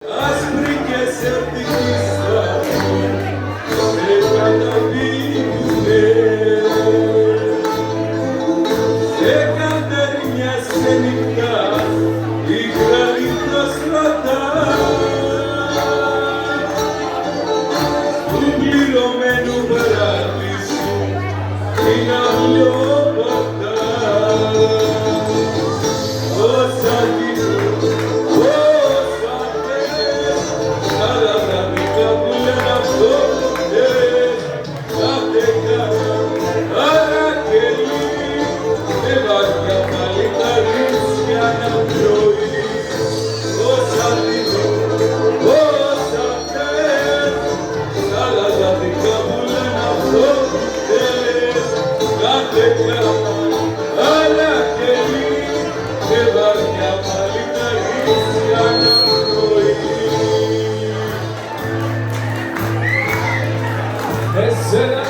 Άσπρη και σερτικίστα σε καταπίνουνε σε κατέρνια σε νυχτά η γραλή προστρατά του πληρωμένου βράδυ σου την αυλιόπατα όσα δίνω Εσένα